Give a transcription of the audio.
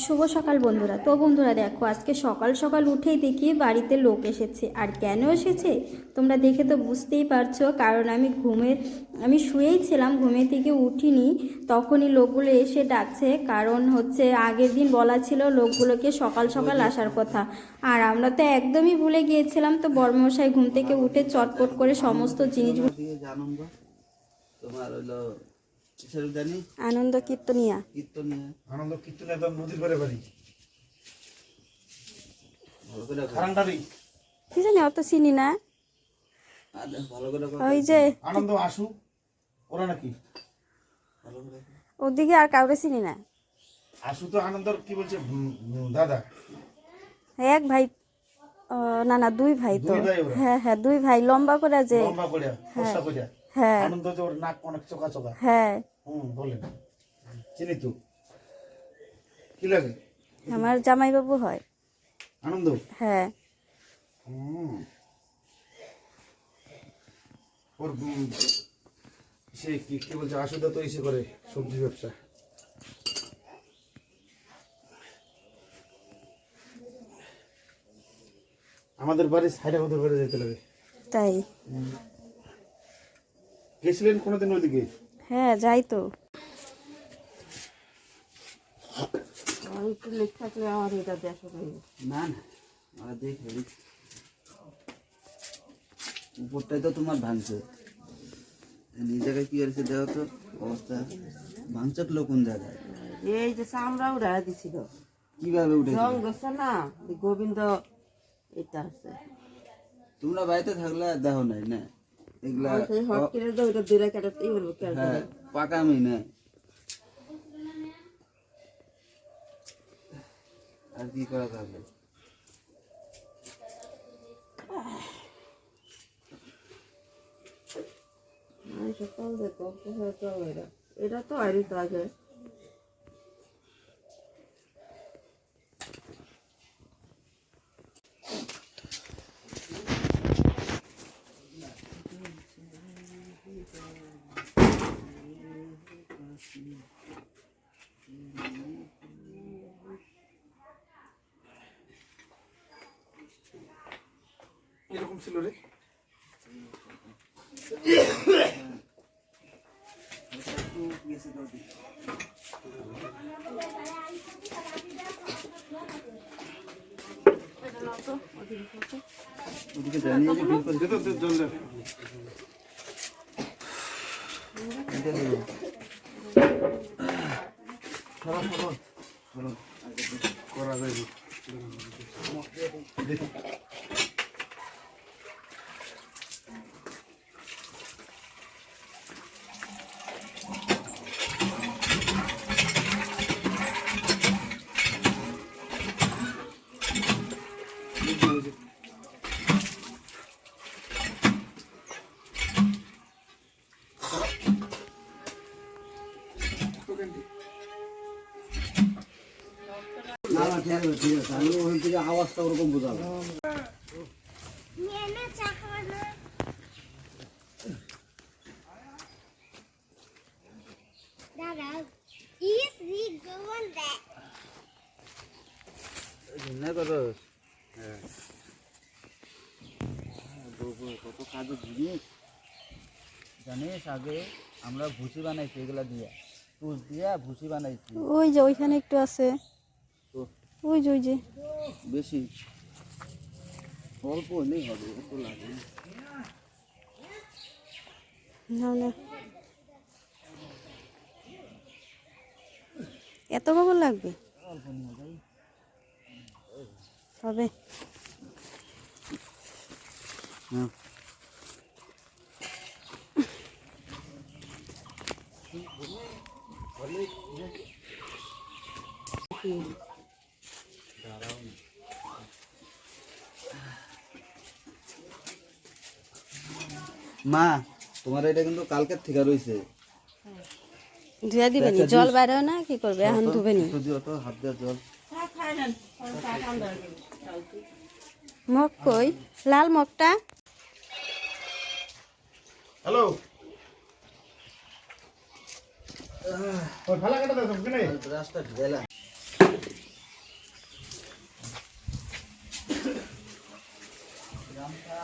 শুভ সকাল বন্ধুরা। তো বন্ধুরা দেখো, আজকে সকাল সকাল উঠেই দেখি বাড়িতে লোক এসেছে। আর কেন এসেছে তোমরা দেখে তো বুঝতেই পারছো, কারণ আমি শুয়েই ছিলাম, ঘুমে থেকে উঠিনি, তখনই লোকগুলো এসে ডাকছে। কারণ হচ্ছে আগের দিন বলা ছিল লোকগুলোকে সকাল সকাল আসার কথা, আর আমরা তো একদমই ভুলে গিয়েছিলাম। তো বড়মশাই ঘুম থেকে উঠে চটপট করে সমস্ত জিনিসগুলো তোমার হইলো কিসের জানি আনন্দ কীর্তনিয়া আনন্দ কীর্তনিয়া তো নদীর পারে বাড়ি খারান্ডারি কি জানি, অত চিনি না। ভালো করে ওই যে আনন্দ আসু ওরা নাকি ওদিকে আর কাউকে চিনি না। আসু তো আনন্দর কি বলছে দাদা এক ভাই, না না দুই ভাই তো। দুই ভাই ওরা? হ্যাঁ হ্যাঁ, দুই ভাই লম্বা করে যে। লম্বা করে ফর্সা করে হ্যাঁ আনন্দ যে ওর নাক অনেক চোকা চোকা। হ্যাঁ, বলেন চিনি তো কি লাগে আমার জামাইবাবু হয় আনন্দ। হ্যাঁ। ওর সে কি কি বলছে আসুদা তো এসে করে সবজি ব্যবসা। আমাদের বাড়ি সাইডে ওদের বাড়ি যেতে লাগে তাই? গেছিলেন কোনোদিন ওইদিকে? হ্যাঁ যাই তো। না না আমরা দেখি উপরটাই তো তোমার ভাঙছে, এই জায়গায় কি হয়েছে দেখো তো অবস্থা। ভাঙচটলো কোন জায়গায়? এই যে চামড়া উড়াই দিছিল কিভাবে উঠে রং গেছে না, গোবিন্দ এটা আছে। তোমরা বাড়িতে থাকলে দেখো নাই না এগুলা? হট করে দাও, এটা দূরে কাটাতেই বলবো। হ্যাঁ পাকামি না আর কি করা যাবে। সকাল দেখো এটা তো আইরি তো আগে এরকম ছিল রে। ওদিকে জানি যে বিল করে দিতে জল দে এটা দেবো সরো সরো সরো করা যাবে দেখো ঠিক আছে আমি ওই থেকে আওয়াজটা ওরকম বোঝাবো। কত কাজে জিনিস জানিস, আগে আমরা ভুসি বানাইছি এগুলা দিয়া, তুষ দিয়া ভুসি বানাইছি। ওই যে ওইখানে একটু আছে, ওই যে ওই যে বেশি অল্প হলেই হবে, এত লাগে না না। এত গোবর লাগবে? অল্প নিয়ে যাই হবে। হ্যাঁ মা তোমার এটা কিন্তু কালকের থেকে রয়েছে। ধুয়ে দিবেনি? জল বাইরেও না, কি করবে এখন? ধুবেনি? হাত দেওয়া জল মগ কই? লাল মগটা। হ্যালো ভালো কাটা দাও রাস্তা ঢেলা রামটা